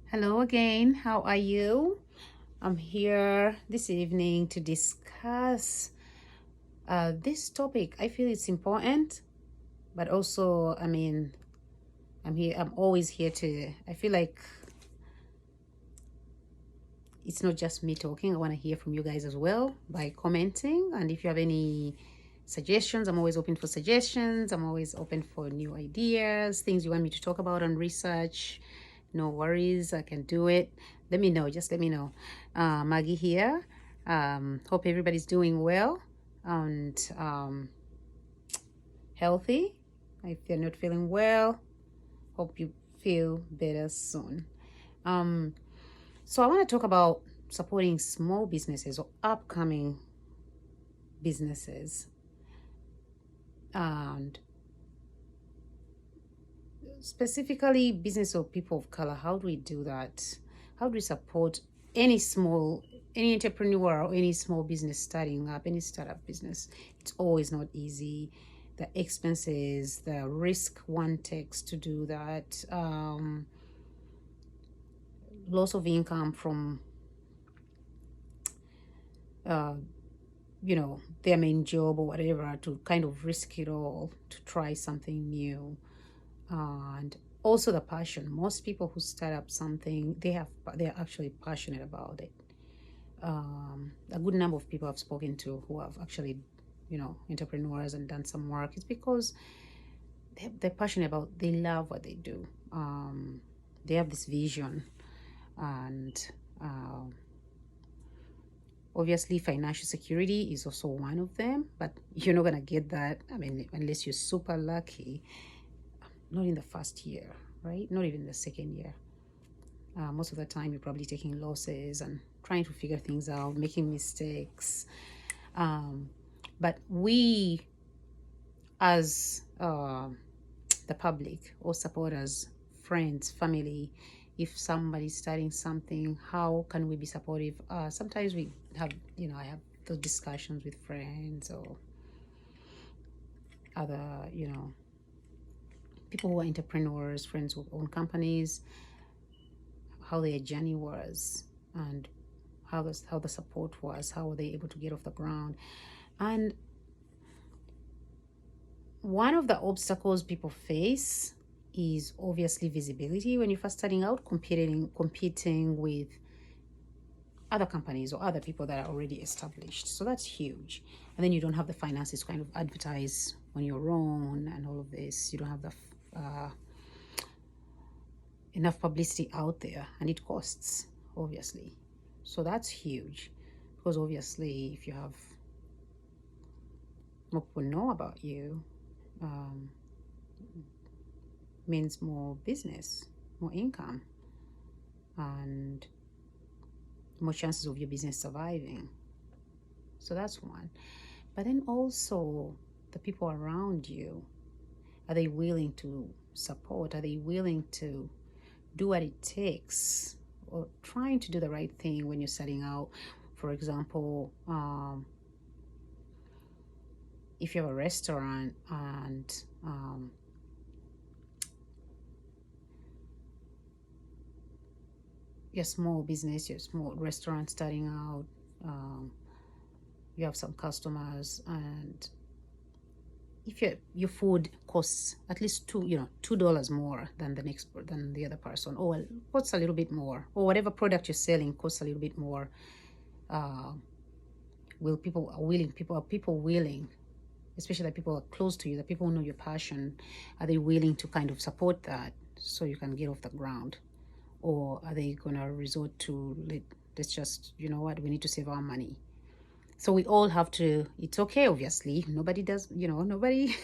Hello again, how are you? I'm here this evening to discuss this topic. I feel it's important, but also, I'm always here to, I feel like it's not just me talking. I want to hear from you guys as well by commenting. And if you have any suggestions, I'm always open for suggestions. I'm always open for new ideas, things you want me to talk about and research. No worries, I can do it. Let me know, just let me know. Maggie here. Hope everybody's doing well and healthy. If you're not feeling well, hope you feel better soon. So I want to talk about supporting small businesses or upcoming businesses, and specifically business of people of color. How do we do that? How do we support any entrepreneur or any small business starting up, any startup business? It's always not easy. The expenses, the risk one takes to do that, loss of income from uh, their main job or whatever, to kind of risk it all to try something new. And also the passion. Most people who start up something, they're actually passionate about it. A good number of people I've spoken to who have actually, entrepreneurs and done some work, it's because they're passionate about, they love what they do. They have this vision, and obviously financial security is also one of them, but you're not going to get that, unless you're super lucky, not in the first year, right? Not even the second year. Most of the time you're probably taking losses and trying to figure things out, making mistakes. But we, as the public or supporters, friends, family, if somebody's starting something, how can we be supportive? Sometimes we have, I have those discussions with friends or other, people who are entrepreneurs, friends who own companies, how their journey was, and how the support was, how were they able to get off the ground. And one of the obstacles people face is obviously visibility. When you're first starting out, competing with other companies or other people that are already established, so that's huge. And then you don't have the finances to kind of advertise on your own and all of this. You don't have the enough publicity out there, and it costs, obviously. So that's huge, because obviously if you have more people know about you, means more business, more income, and more chances of your business surviving. So that's one. But then also the people around you, are they willing to support? Are they willing to do what it takes, or trying to do the right thing when you're setting out? For example, if you have a restaurant and your small business, your small restaurant starting out, you have some customers, and if your food costs at least $2 more than the other person, or costs a little bit more, or whatever product you're selling costs a little bit more, people are willing, especially the people who are close to you, the people who know your passion, are they willing to kind of support that so you can get off the ground? Or are they gonna resort to, let's just, you know what, we need to save our money? So we all have to, it's okay, obviously. Nobody does, nobody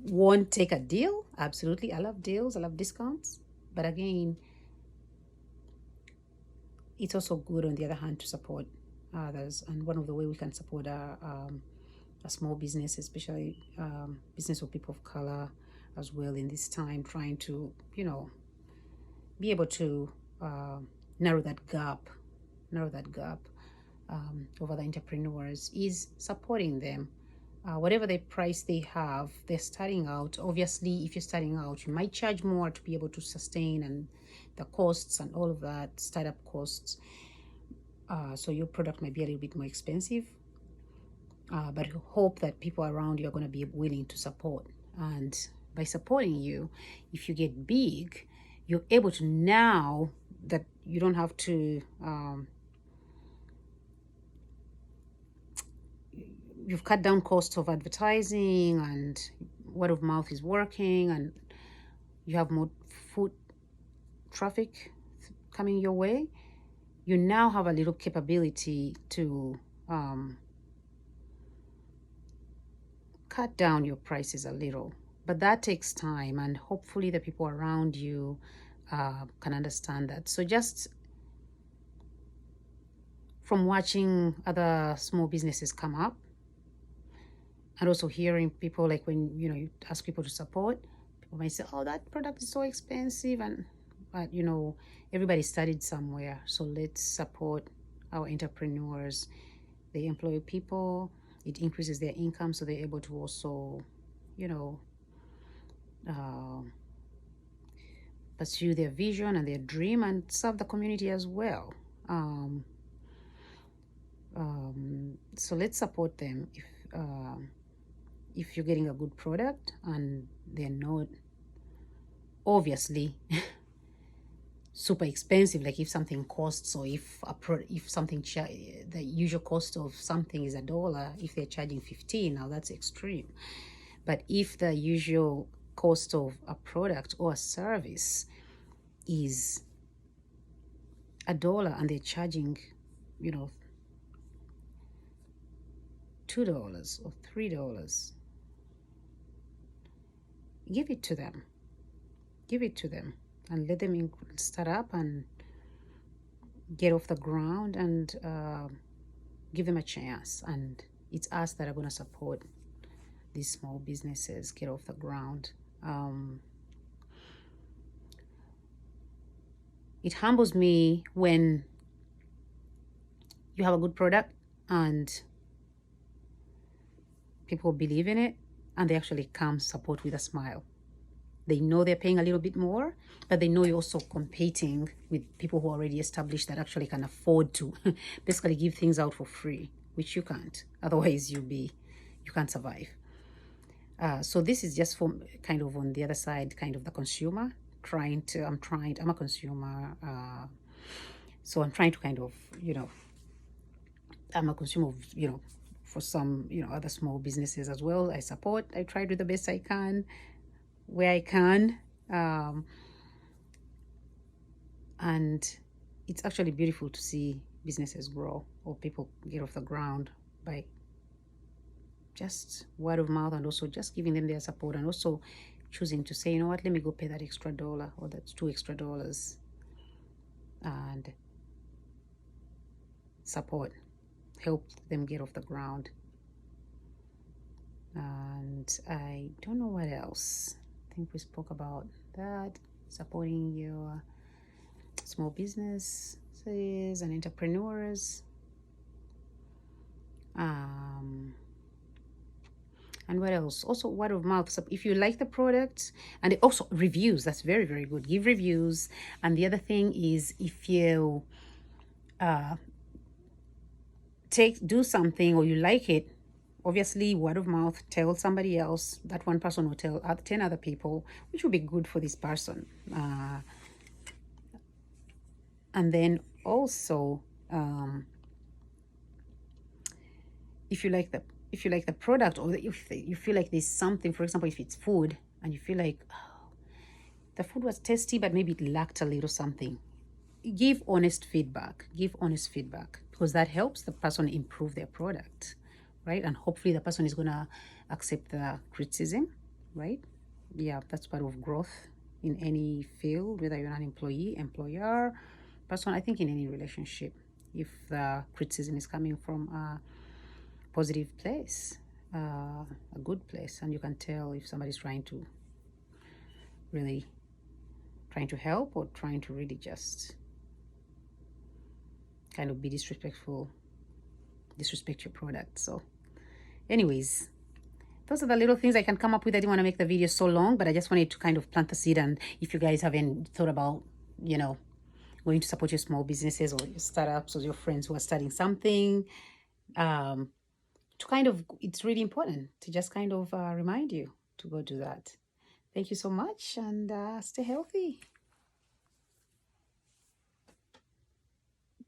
won't take a deal. Absolutely. I love deals. I love discounts. But again, it's also good, on the other hand, to support others. And one of the way we can support a small business, especially business of people of color as well, in this time, trying to, be able to narrow that gap over the entrepreneurs, is supporting them whatever the price they have, they're starting out. Obviously, if you're starting out, you might charge more to be able to sustain and the costs and all of that, startup costs. So your product might be a little bit more expensive, but hope that people around you are going to be willing to support. And by supporting you, if you get big, you're able to, now that you don't have to you've cut down costs of advertising, and word of mouth is working, and you have more foot traffic coming your way, you now have a little capability to cut down your prices a little. But that takes time, and hopefully the people around you can understand that. So just from watching other small businesses come up, and also hearing people, like when you ask people to support, people might say, oh, that product is so expensive, but everybody studied somewhere, so let's support our entrepreneurs. They employ people, it increases their income, so they're able to also pursue their vision and their dream and serve the community as well. So let's support them. If you're getting a good product and they're not obviously super expensive, like if something costs, or if something the usual cost of something is $1, if they're charging 15, now that's extreme. But if the usual cost of a product or a service is $1 and they're charging $2 or $3, give it to them and let them start up and get off the ground, and give them a chance. And it's us that are going to support these small businesses get off the ground. It humbles me when you have a good product and people believe in it and they actually come support with a smile. They know they're paying a little bit more, but they know you're also competing with people who are already established that actually can afford to basically give things out for free, which you can't. Otherwise, you can't survive. So this is just for kind of on the other side, kind of the consumer I'm a consumer. So I'm trying to kind of, I'm a consumer of, for some, other small businesses as well. I try to do the best I can where I can. And it's actually beautiful to see businesses grow or people get off the ground by just word of mouth, and also just giving them their support, and also choosing to say, you know what, let me go pay that extra $1 or that's $2 extra, and support, help them get off the ground. And I don't know what else. I think we spoke about that, supporting your small businesses and entrepreneurs. And what else? Also word of mouth. So if you like the product, and also reviews, that's very, very good. Give reviews. And the other thing is, if you do something or you like it, obviously word of mouth, tell somebody else. That one person will tell 10 other people, which will be good for this person. And then also, if you like the product, or if you feel like there's something, for example, if it's food and you feel like, oh, the food was tasty, but maybe it lacked a little something, give honest feedback, because that helps the person improve their product, right? And hopefully the person is going to accept the criticism, right? Yeah, that's part of growth in any field, whether you're an employee, employer, person. I think in any relationship, if the criticism is coming from a positive place, a good place, and you can tell if somebody's trying to help, or trying to really just kind of be disrespect your product. So anyways, those are the little things I can come up with. I didn't want to make the video so long, but I just wanted to kind of plant the seed. And if you guys haven't thought about, you know, going to support your small businesses or your startups or your friends who are starting something, to kind of, it's really important to just kind of remind you to go do that. Thank you so much, and stay healthy.